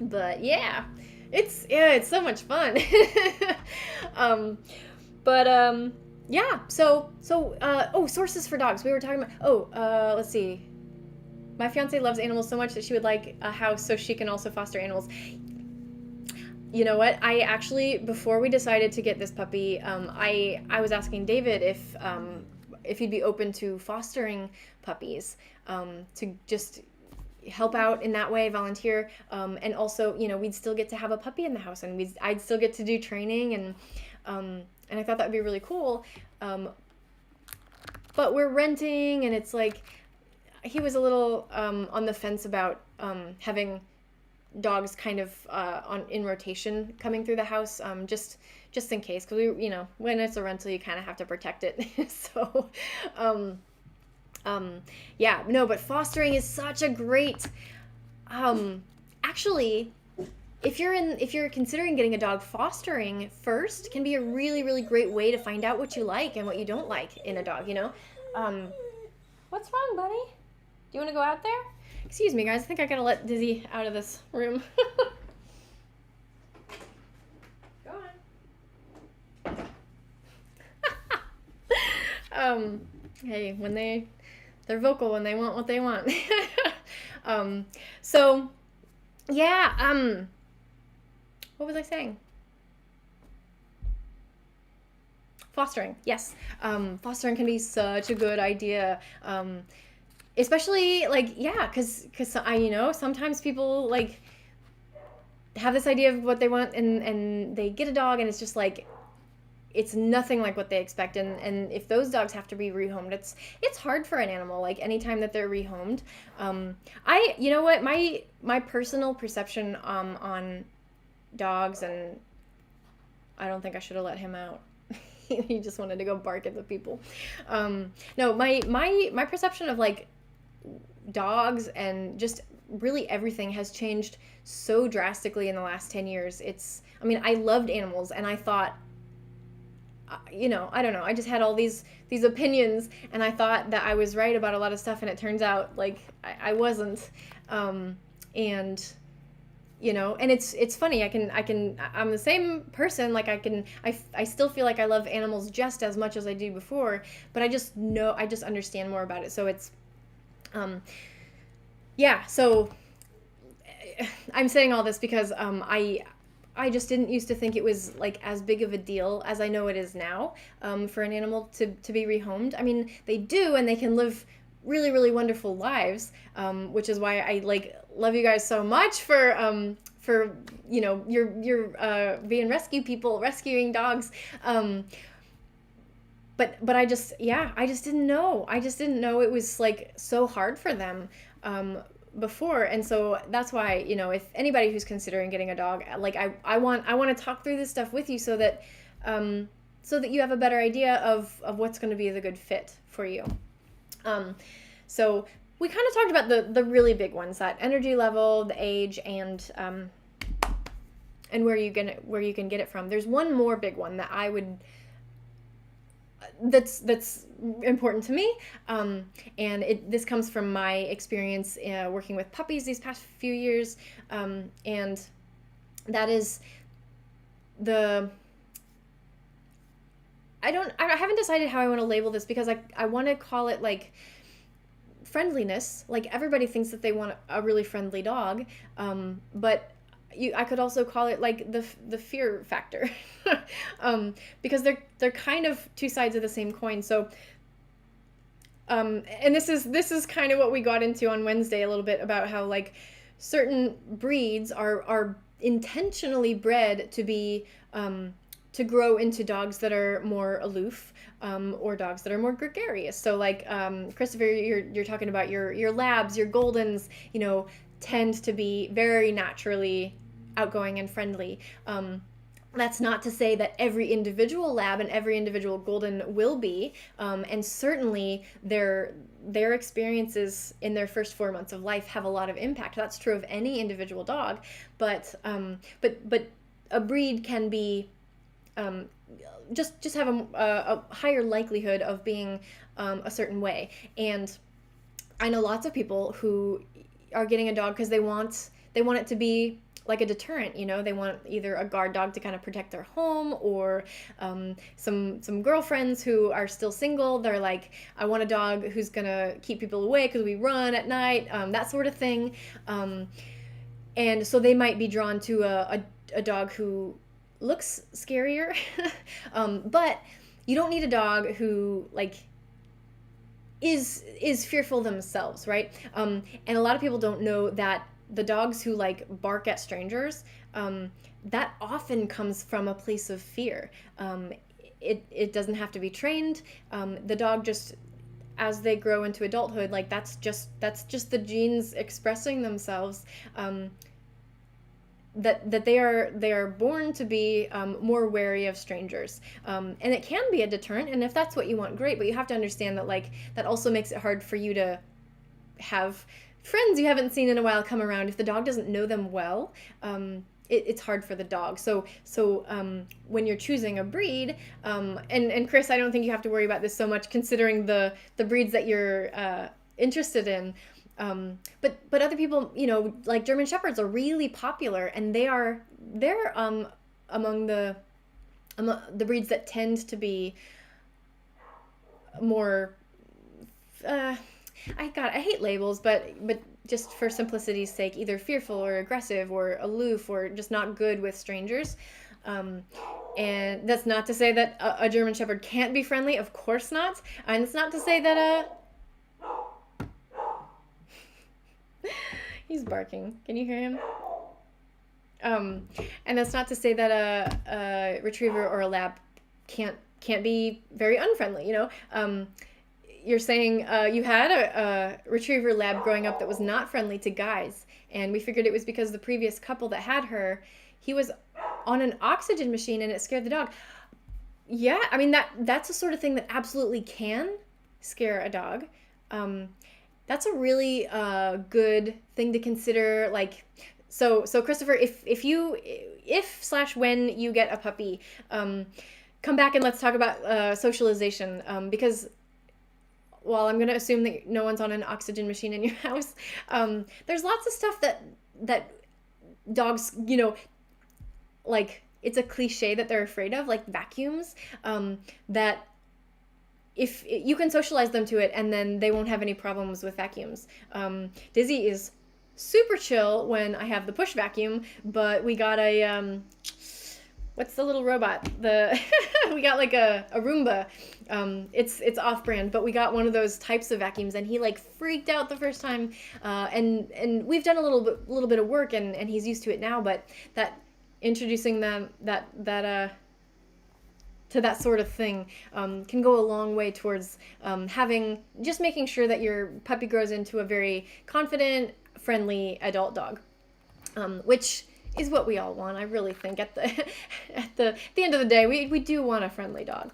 But yeah, it's so much fun. Yeah. So sources for dogs. We were talking about. Let's see. My fiance loves animals so much that she would like a house so she can also foster animals. You know what? I actually, before we decided to get this puppy, I was asking David if he'd be open to fostering puppies, to just help out in that way, volunteer, and also, we'd still get to have a puppy in the house, and I'd still get to do training, and I thought that would be really cool. But we're renting, and it's like, he was a little on the fence about having dogs kind of in rotation coming through the house, just in case, because when it's a rental, you kind of have to protect it. So yeah, no, but fostering is such a great, actually, if you're considering getting a dog, fostering first can be a really, really great way to find out what you like and what you don't like in a dog. What's wrong, buddy? Do you want to go out there? Excuse me, guys. I think I gotta let Dizzy out of this room. Go on. Hey, when they're vocal when they want what they want. So, yeah. What was I saying? Fostering. Yes. Fostering can be such a good idea. Especially, like, yeah, because sometimes people, like, have this idea of what they want, and they get a dog, and it's just, like, it's nothing like what they expect, and if those dogs have to be rehomed, it's hard for an animal, like, anytime that they're rehomed. You know what, my personal perception on dogs, and I don't think I should have let him out. He just wanted to go bark at the people. No, my perception of, like, dogs and just really everything has changed so drastically in the last 10 years. I loved animals, and I thought, I don't know, I just had all these opinions, and I thought that I was right about a lot of stuff, and it turns out, like, I wasn't. And it's funny, I'm the same person, like, I still feel like I love animals just as much as I do before, but I just understand more about it. So it's yeah, so I'm saying all this because I I just didn't used to think it was like as big of a deal as I know it is now, for an animal to be rehomed. I mean, they do, and they can live really, really wonderful lives, which is why I like love you guys so much for your being rescue people, rescuing dogs. But I just didn't know. I just didn't know it was like so hard for them, before. And so that's why, if anybody who's considering getting a dog, like I want to talk through this stuff with you so that you have a better idea of what's going to be the good fit for you. So we kind of talked about the really big ones, that energy level, the age, and where you can get it from. There's one more big one that that's important to me, and this comes from my experience working with puppies these past few years, and that is I haven't decided how I want to label this, because I want to call it like friendliness. Like, everybody thinks that they want a really friendly dog, but I could also call it like the fear factor, because they're kind of two sides of the same coin. So, and this is kind of what we got into on Wednesday a little bit, about how like certain breeds are intentionally bred to be to grow into dogs that are more aloof, or dogs that are more gregarious. So like, Christopher, you're talking about your labs, your Goldens, tend to be very naturally outgoing and friendly. That's not to say that every individual lab and every individual Golden will be, and certainly their experiences in their first 4 months of life have a lot of impact. That's true of any individual dog, but a breed can be just have a higher likelihood of being a certain way. And I know lots of people who are getting a dog because they want it to be like a deterrent. They want either a guard dog to kind of protect their home, or some girlfriends who are still single, they're like, I want a dog who's gonna keep people away because we run at night, that sort of thing. And so they might be drawn to a dog who looks scarier, but you don't need a dog who like is fearful themselves, right? And a lot of people don't know that the dogs who like bark at strangers, that often comes from a place of fear. It doesn't have to be trained. The dog just, as they grow into adulthood, like that's just the genes expressing themselves. That they are born to be more wary of strangers, and it can be a deterrent. And if that's what you want, great. But you have to understand that like that also makes it hard for you to have friends you haven't seen in a while come around. If the dog doesn't know them well, it's hard for the dog. So when you're choosing a breed, and Chris, I don't think you have to worry about this so much, considering the breeds that you're interested in. But other people, like German Shepherds are really popular, and they're among the breeds that tend to be more. I hate labels, but just for simplicity's sake, either fearful or aggressive or aloof or just not good with strangers. And that's not to say that a German Shepherd can't be friendly. Of course not. And it's not to say that he's barking. Can you hear him? And that's not to say that a retriever or a lab can't be very unfriendly. You're saying you had a retriever lab growing up that was not friendly to guys, and we figured it was because the previous couple that had her, he was on an oxygen machine and it scared the dog. Yeah, I mean that's the sort of thing that absolutely can scare a dog. That's a really good thing to consider. Like, so Christopher, if/when you get a puppy, come back and let's talk about socialization, because while I'm going to assume that no one's on an oxygen machine in your house, there's lots of stuff that dogs, like, it's a cliche that they're afraid of, like vacuums, that if you can socialize them to it, and then they won't have any problems with vacuums. Dizzy is super chill when I have the push vacuum, but we got a what's the little robot? The we got like a Roomba. It's off-brand, but we got one of those types of vacuums, and he like freaked out the first time. And we've done a little bit of work, and he's used to it now. But that introducing them that to that sort of thing can go a long way towards making sure that your puppy grows into a very confident, friendly adult dog, which is what we all want. I really think at the end of the day, we do want a friendly dog.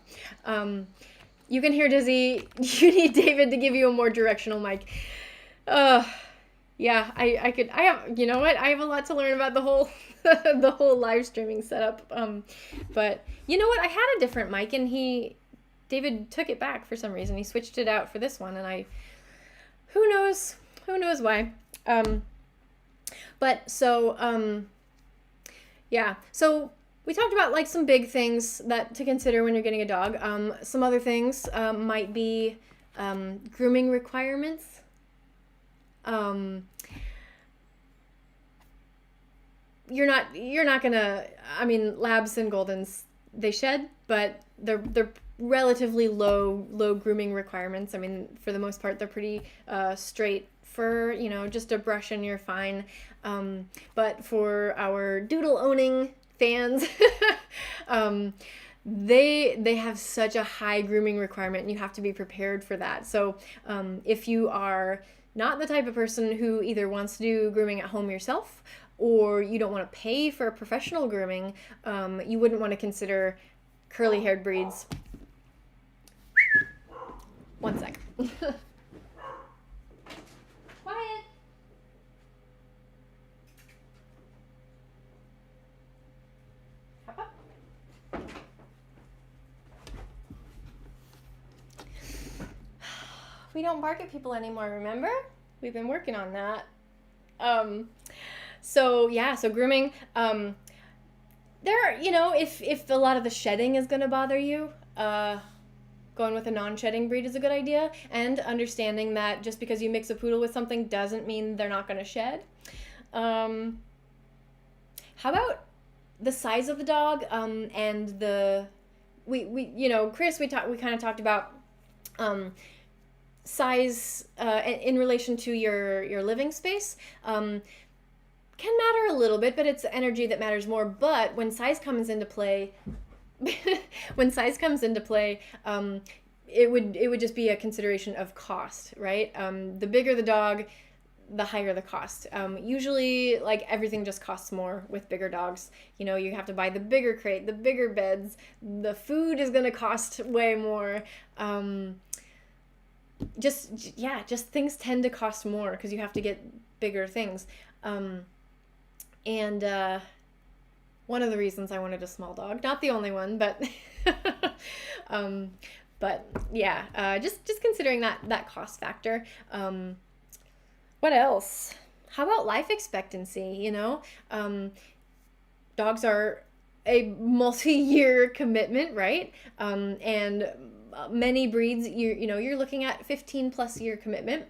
You can hear Dizzy. You need David to give you a more directional mic. Yeah, I have, you know what? I have a lot to learn about the whole the whole live streaming setup. But you know what? I had a different mic, and David took it back for some reason. He switched it out for this one, and who knows why. But so yeah, so we talked about like some big things that to consider when you're getting a dog. Some other things might be grooming requirements. You're not gonna. I mean, labs and goldens, they shed, but they're relatively low grooming requirements. I mean, for the most part, they're pretty straight fur. You know, just a brush and you're fine. But for our doodle owning fans, they have such a high grooming requirement, and you have to be prepared for that. So if you are not the type of person who either wants to do grooming at home yourself, or you don't want to pay for professional grooming, you wouldn't want to consider curly-haired breeds. One sec. Quiet. Papa? We don't bark at people anymore, remember? We've been working on that. So grooming, if a lot of the shedding is going to bother you, going with a non-shedding breed is a good idea, and understanding that just because you mix a poodle with something doesn't mean they're not going to shed. How about the size of the dog, and Chris, we kind of talked about size in relation to your living space. Can matter a little bit, but it's energy that matters more. But when size comes into play, it would just be a consideration of cost, right? The bigger the dog, the higher the cost. Usually, like, everything just costs more with bigger dogs. You know, you have to buy the bigger crate, the bigger beds. The food is going to cost way more. Just things tend to cost more because you have to get bigger things. And one of the reasons I wanted a small dog, not the only one, but just considering that cost factor. What else? How about life expectancy? You know, dogs are a multi-year commitment, right? And many breeds, you're looking at 15+ year commitment.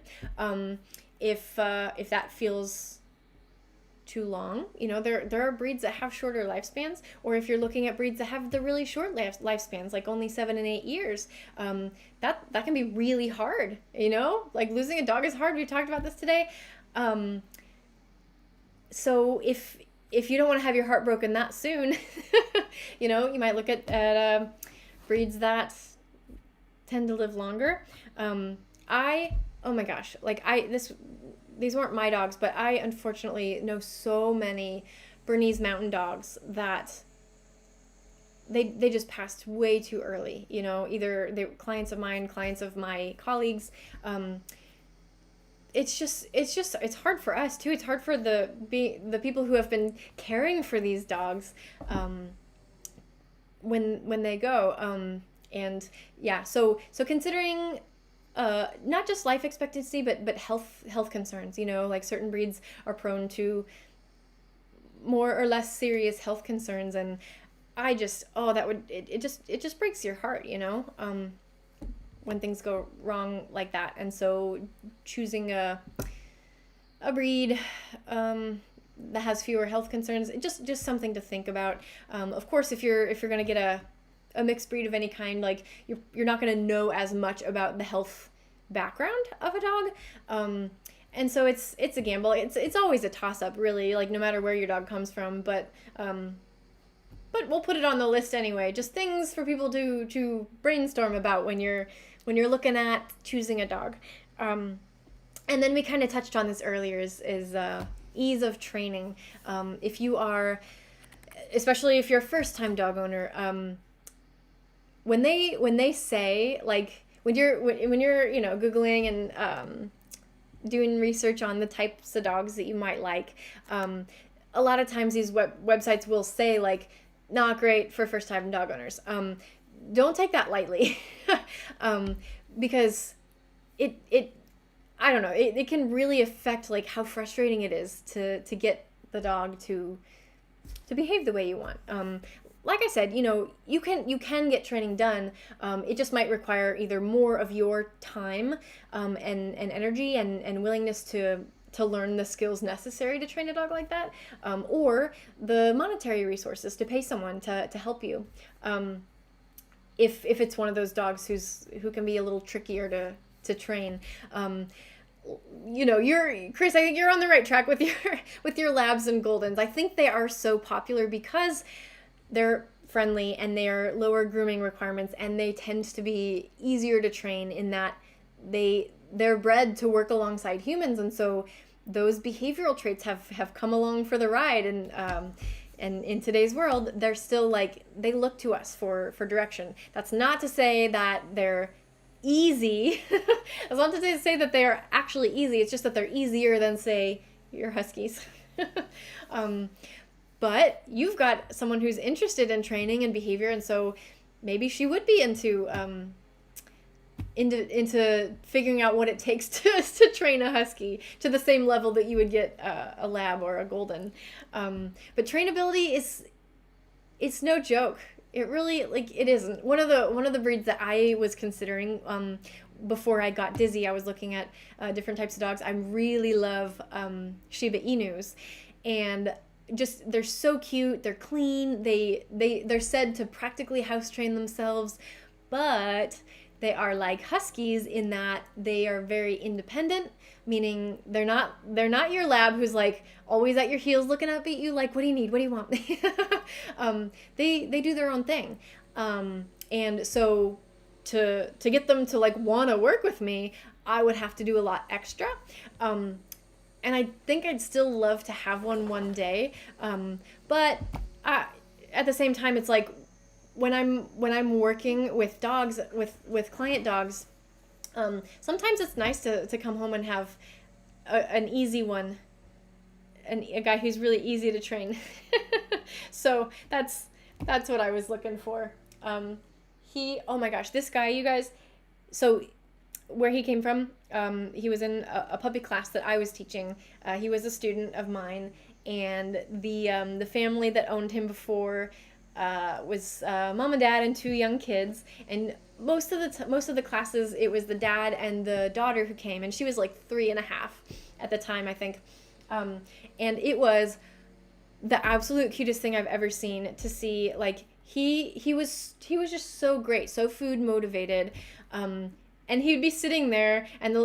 If that feels too long, there are breeds that have shorter lifespans, or if you're looking at breeds that have the really short lifespans, like only 7 and 8 years, that can be really hard. Like losing a dog is hard. We talked about this today. So if you don't want to have your heart broken that soon, you might look at breeds that tend to live longer. Oh my gosh, these weren't my dogs, but I unfortunately know so many Bernese Mountain Dogs that they just passed way too early. Either they were clients of mine, clients of my colleagues. It's hard for us too. It's hard for the people who have been caring for these dogs when they go. So considering not just life expectancy, but health concerns. Like certain breeds are prone to more or less serious health concerns, and it just breaks your heart, when things go wrong like that. And so choosing a a breed that has fewer health concerns. Just something to think about. Of course, if you're gonna get a mixed breed of any kind, like you're not gonna know as much about the health background of a dog. And so it's a gamble. It's always a toss up, really, like no matter where your dog comes from. But we'll put it on the list anyway. Just things for people to brainstorm about when you're looking at choosing a dog. And then we kind of touched on this earlier is ease of training. If you are, especially if you're a first time dog owner, when they say, like, when you're Googling and doing research on the types of dogs that you might like, a lot of times these websites will say, like, not great for first time dog owners. Don't take that lightly. Because it I don't know, it can really affect, like, how frustrating it is to get the dog to behave the way you want. Like I said, you can get training done. It just might require either more of your time and energy and willingness to learn the skills necessary to train a dog like that, or the monetary resources to pay someone to help you. If it's one of those dogs who can be a little trickier to train. Chris, I think you're on the right track with your labs and goldens. I think they are so popular because they're friendly and they are lower grooming requirements, and they tend to be easier to train in that they're bred to work alongside humans, and so those behavioral traits have come along for the ride. And in today's world, they're still, like, they look to us for direction. That's not to say that they're easy. It's not to say that they are actually easy. It's just that they're easier than, say, your huskies. But you've got someone who's interested in training and behavior, and so maybe she would be into figuring out what it takes to train a husky to the same level that you would get a lab or a golden. But trainability it's no joke. It really, like, it isn't. One of the breeds that I was considering before I got dizzy, I was looking at different types of dogs. I really love Shiba Inus, and just, they're so cute. They're clean. They're said to practically house train themselves, but they are like huskies in that they are very independent, meaning they're not your lab who's, like, always at your heels looking up at you like, what do you need? What do you want? They do their own thing. And so to get them to, like, want to work with me, I would have to do a lot extra. And I think I'd still love to have one day. But at the same time, it's like, when I'm working with dogs, with client dogs, sometimes it's nice to come home and have an easy one, and a guy who's really easy to train. So that's what I was looking for. Oh my gosh, this guy, you guys. So where he came from, he was in a puppy class that I was teaching. He was a student of mine, and the family that owned him before was mom and dad and 2 young kids, and most of the classes it was the dad and the daughter who came, and she was like 3.5 at the time, I think, and it was the absolute cutest thing I've ever seen to see. Like, he was just so great, so food motivated, and he'd be sitting there, and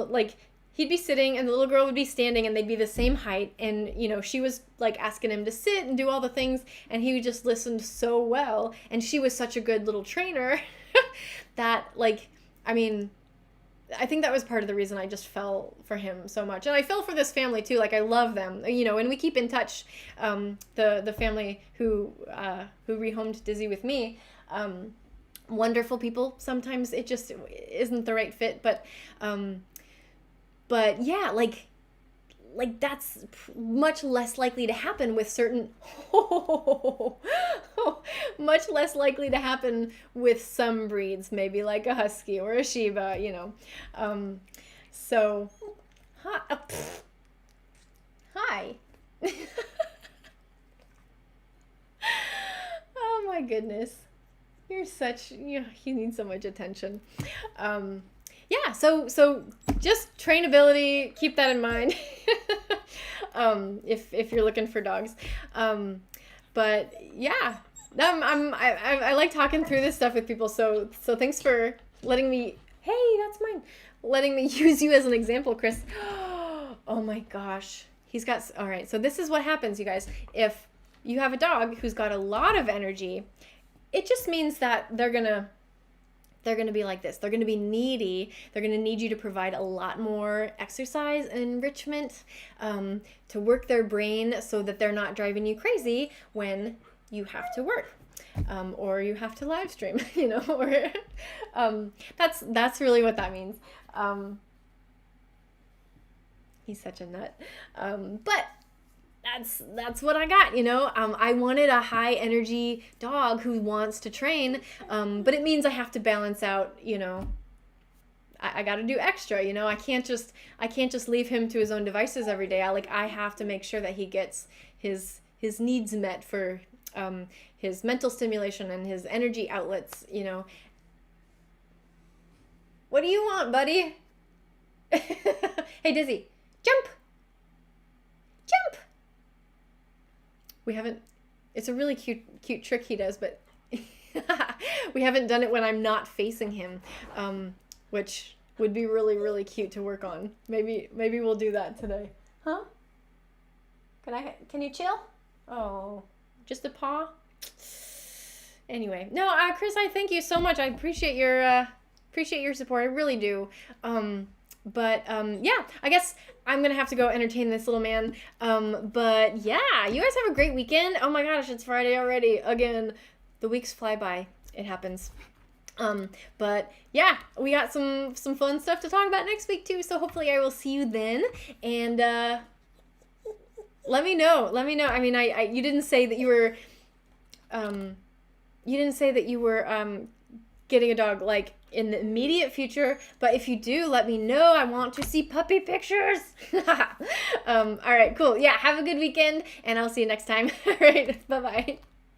he'd be sitting and the little girl would be standing, and they'd be the same height, and she was, like, asking him to sit and do all the things, and he just listened so well, and she was such a good little trainer that, like, I mean, I think that was part of the reason I just fell for him so much. And I fell for this family too. Like, I love them, and we keep in touch. The family who rehomed Dizzy with me, wonderful people. Sometimes it just isn't the right fit, but yeah, like that's much less likely to happen with certain, much less likely to happen with some breeds, maybe like a husky or a Shiba, so, hi. Oh my goodness. You need so much attention. Yeah, so just trainability, keep that in mind. if you're looking for dogs. But yeah, I like talking through this stuff with people. So thanks for letting me. Hey, that's mine. Letting me use you as an example, Chris. Oh my gosh, all right. So this is what happens, you guys. If you have a dog who's got a lot of energy, it just means that they're gonna be like this. They're gonna be needy. They're gonna need you to provide a lot more exercise and enrichment to work their brain so that they're not driving you crazy when you have to work. Or you have to live stream, or that's really what that means. He's such a nut. But that's what I got, I wanted a high energy dog who wants to train, but it means I have to balance out, I got to do extra, I can't just leave him to his own devices every day. I have to make sure that he gets his needs met for his mental stimulation and his energy outlets, What do you want, buddy? Hey, Dizzy, jump. It's a really cute trick he does, but we haven't done it when I'm not facing him, which would be really, really cute to work on. Maybe we'll do that today. Huh? Can you chill? Oh, just a paw? Anyway, no, Chris, I thank you so much. I appreciate your support. I really do. But yeah, I guess I'm gonna have to go entertain this little man. But yeah, you guys have a great weekend. Oh my gosh, it's Friday already. Again, the weeks fly by. It happens. But yeah, we got some fun stuff to talk about next week too. So hopefully I will see you then. And let me know. I mean, you didn't say that you were getting a dog in the immediate future, but if you do, let me know. I want to see puppy pictures. All right, cool. Yeah, have a good weekend, and I'll see you next time. All right, bye-bye.